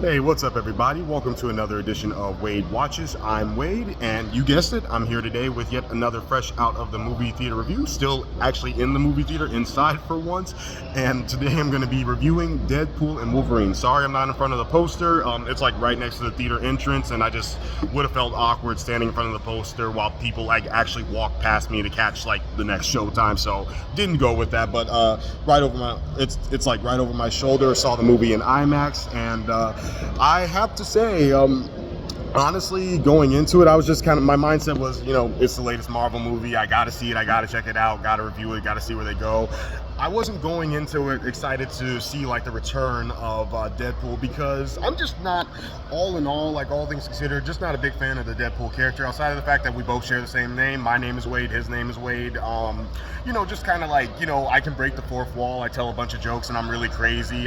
Hey, what's up, everybody? Welcome to another edition of Wade Watches. I'm Wade, and you guessed it, I'm here today with yet another fresh out of the movie theater review. Still actually in the movie theater, inside for once. And today I'm going to be reviewing Deadpool and Wolverine. Sorry I'm not in front of the poster. It's like right next to the theater entrance, and I just would have felt awkward standing in front of the poster while people like actually walk past me to catch like the next showtime. So didn't go with that. But right over my, it's like right over my shoulder. Saw the movie in IMAX, and I have to say, honestly, going into it, I was just kind of, my mindset was, it's the latest Marvel movie. I got to see it. I got to check it out. Got to review it. Got to see where they go. I wasn't going into it excited to see like the return of Deadpool, because I'm just not, all in all, like all things considered, just not a big fan of the Deadpool character, outside of the fact that we both share the same name. My name is Wade, his name is Wade. Just kind of like, I can break the fourth wall. I tell a bunch of jokes and I'm really crazy.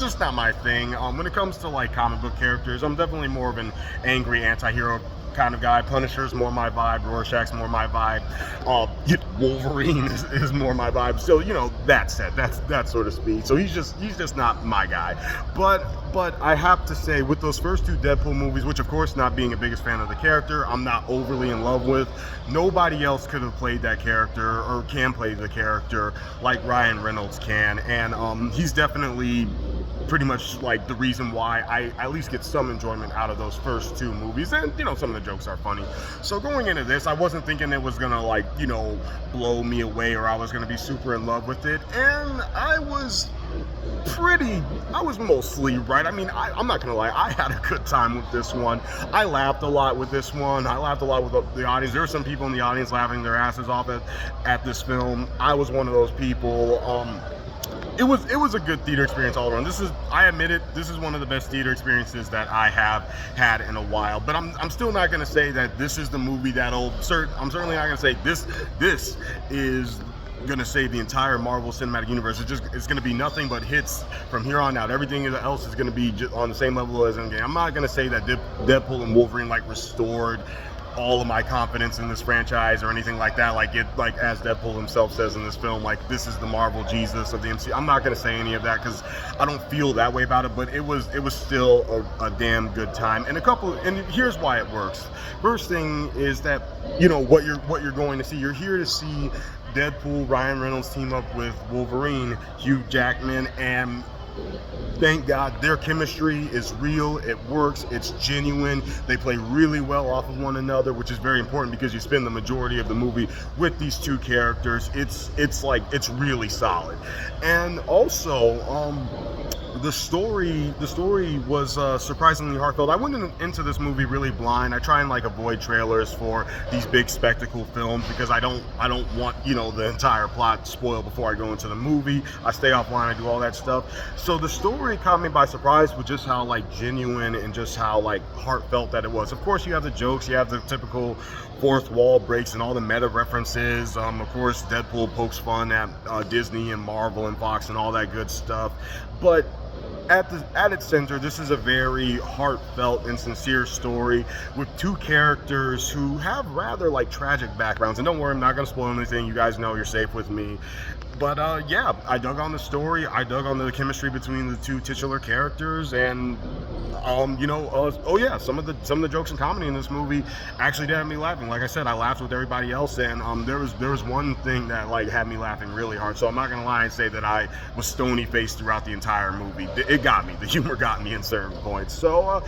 Just not my thing. When it comes to like comic book characters, I'm definitely more of an angry anti-hero kind of guy. Punisher's more my vibe. Rorschach's more my vibe. Wolverine is more my vibe. So that said, that's sort of speed. So he's just not my guy. But I have to say, with those first two Deadpool movies, which of course, not being a biggest fan of the character, I'm not overly in love with. Nobody else could have played that character or can play the character like Ryan Reynolds can, and he's definitely pretty much like the reason why I at least get some enjoyment out of those first two movies. And some of the jokes are funny. So going into this, I wasn't thinking it was gonna like blow me away, or I was gonna be super in love with it, and I was mostly right. I mean, I'm not gonna lie, I had a good time with this one. I laughed a lot with this one. I laughed a lot with the audience. There were some people in the audience laughing their asses off at this film. I was one of those people. It was a good theater experience all around. I admit it, this is one of the best theater experiences that I have had in a while. But I'm still not gonna say that this is the movie I'm certainly not gonna say this is gonna save the entire Marvel Cinematic Universe. It's gonna be nothing but hits from here on out. Everything else is gonna be just on the same level as Endgame. I'm not gonna say that Deadpool and Wolverine like restored all of my confidence in this franchise or anything like that. Like as Deadpool himself says in this film, like this is the Marvel Jesus of the MCU. I'm not gonna say any of that because I don't feel that way about it. But it was still a damn good time. And here's why it works. First thing is that what you're going to see. You're here to see Deadpool, Ryan Reynolds team up with Wolverine, Hugh Jackman, and thank God their chemistry is real. It works. It's genuine. They play really well off of one another, which is very important because you spend the majority of the movie with these two characters. It's really solid. And also, the story was surprisingly heartfelt. I went into this movie really blind. I try and like avoid trailers for these big spectacle films because I don't want the entire plot spoiled before I go into the movie. I stay offline. I do all that stuff. So the story caught me by surprise with just how like genuine and just how like heartfelt that it was. Of course, you have the jokes, you have the typical fourth wall breaks and all the meta references. Of course, Deadpool pokes fun at Disney and Marvel and Fox and all that good stuff. But at its center, this is a very heartfelt and sincere story with two characters who have rather like tragic backgrounds. And don't worry, I'm not going to spoil anything. You guys know you're safe with me. But yeah, I dug on the story. I dug on the chemistry between the two titular characters, and some of the jokes and comedy in this movie actually did have me laughing. Like I said, I laughed with everybody else, and there was one thing that like had me laughing really hard. So I'm not gonna lie and say that I was stony faced throughout the entire movie. It got me. The humor got me in certain points. So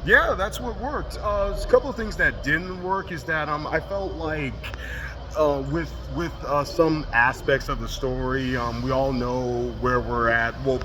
yeah, that's what worked. A couple of things that didn't work is that I felt like with some aspects of the story, we all know where we're at. Well,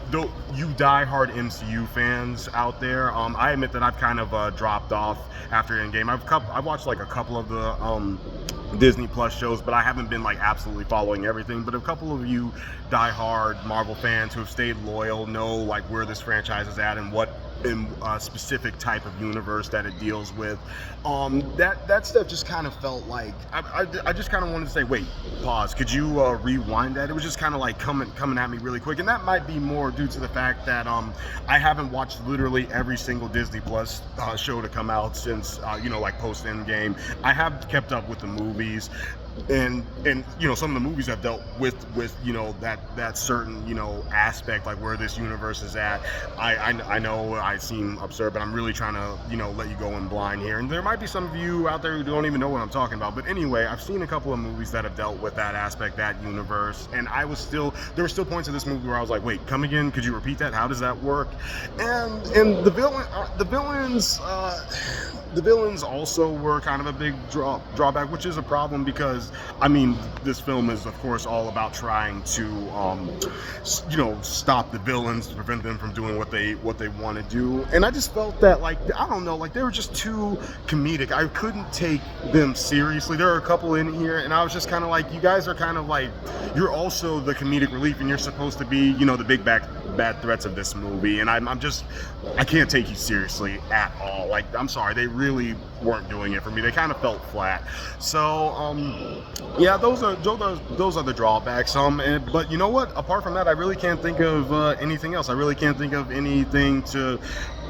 you diehard MCU fans out there, I admit that I've kind of dropped off after Endgame. I've watched like a couple of the Disney Plus shows, but I haven't been like absolutely following everything. But a couple of you diehard Marvel fans who have stayed loyal know like where this franchise is at and what in a specific type of universe that it deals with. That stuff just kind of felt like I just kind of wanted to say, wait, pause, could you rewind that? It was just kind of like coming at me really quick, and that might be more due to the fact that I haven't watched literally every single Disney Plus show to come out since like post Endgame. I have kept up with the movies. and you know, some of the movies have dealt with you know, that certain, you know, aspect, like where this universe is at. I know I seem absurd, but I'm really trying to, you know, let you go in blind here, and there might be some of you out there who don't even know what I'm talking about. But anyway, I've seen a couple of movies that have dealt with that aspect, that universe, and there were still points in this movie where I was like, wait, come again, could you repeat that, how does that work? And the villains also were kind of a big drawback, which is a problem because, I mean, this film is, of course, all about trying to, you know, stop the villains, to prevent them from doing what they want to do. And I just felt that, like, I don't know, like, they were just too comedic. I couldn't take them seriously. There are a couple in here, and I was just kind of like, you guys are kind of like, you're also the comedic relief, and you're supposed to be, you know, the big bad threats of this movie. And I can't take you seriously at all. Like, I'm sorry, they really weren't doing it for me. They kind of felt flat. So yeah, those are the drawbacks. But you know what, apart from that, I really can't think of anything else. I really can't think of anything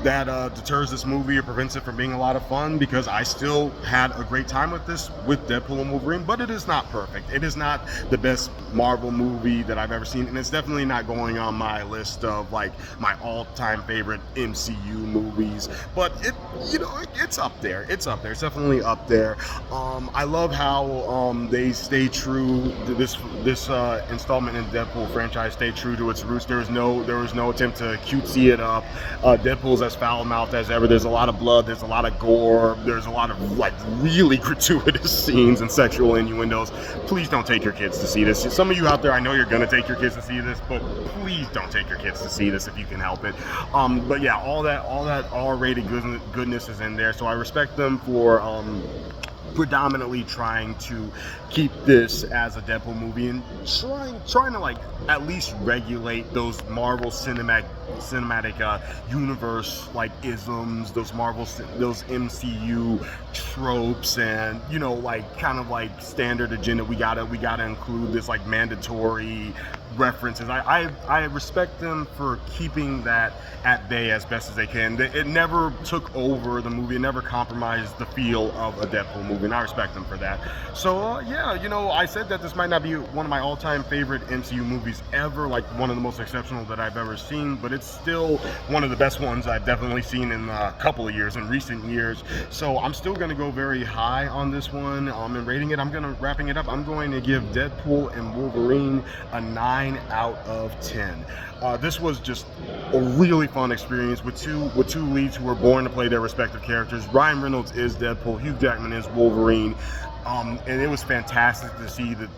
that deters this movie or prevents it from being a lot of fun, because I still had a great time with Deadpool and Wolverine. But it is not perfect. It is not the best Marvel movie that I've ever seen, and it's definitely not going on my list of like my all-time favorite MCU movies. But it's up there. It's definitely up there. I love how they stay true to this installment in the Deadpool franchise. Stay true to its roots. There was no attempt to cutesy it up. Deadpool's as foul-mouthed as ever. There's a lot of blood. There's a lot of gore. There's a lot of like really gratuitous scenes and sexual innuendos. Please don't take your kids to see this. Some of you out there, I know you're gonna take your kids to see this, but please don't take your kids to see this if you can help it. But yeah, all that R-rated goodness is in there. So I respect them for predominantly trying to keep this as a Deadpool movie, and trying to like at least regulate those Marvel cinematic universe like isms, those MCU tropes, and you know, like kind of like standard agenda. We gotta include this like mandatory references. I respect them for keeping that at bay as best as they can. It never took over the movie. It never compromised the feel of a Deadpool movie, and I respect them for that. So yeah, you know, I said that this might not be one of my all-time favorite MCU movies ever, like one of the most exceptional that I've ever seen, but it's still one of the best ones I've definitely seen in a couple of years, in recent years. So I'm still going to go very high on this one. In rating it, wrapping it up, I'm going to give Deadpool and Wolverine a 9 out of 10. This was just a really fun experience with two leads who were born to play their respective characters. Ryan Reynolds is Deadpool, Hugh Jackman is Wolverine, and it was fantastic to see the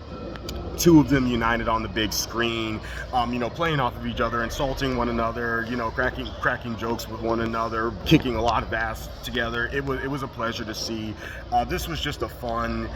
two of them united on the big screen, you know, playing off of each other, insulting one another, you know, cracking jokes with one another, kicking a lot of ass together. It was a pleasure to see. This was just a fun,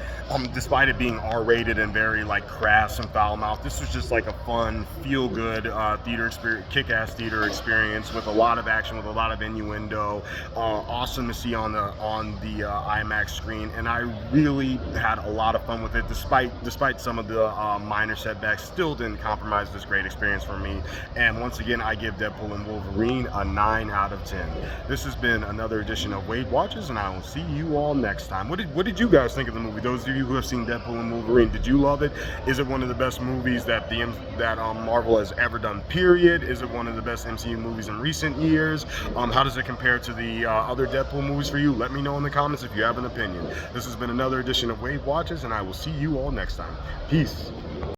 despite it being R-rated and very like crass and foul-mouthed, this was just like a fun, feel-good theater experience, kick-ass theater experience with a lot of action, with a lot of innuendo. Awesome to see on the IMAX screen, and I really had a lot of fun with it, despite some of the minor setbacks. Still didn't compromise this great experience for me. And once again, I give Deadpool and Wolverine a 9 out of 10. This has been another edition of Wade Watches, and I will see you all next time. What did you guys think of the movie? Those of you who have seen Deadpool and Wolverine, did you love it? Is it one of the best movies that Marvel has ever done, period? Is it one of the best MCU movies in recent years? How does it compare to the other Deadpool movies for you? Let me know in the comments if you have an opinion. This has been another edition of Wade Watches, and I will see you all next time. Peace.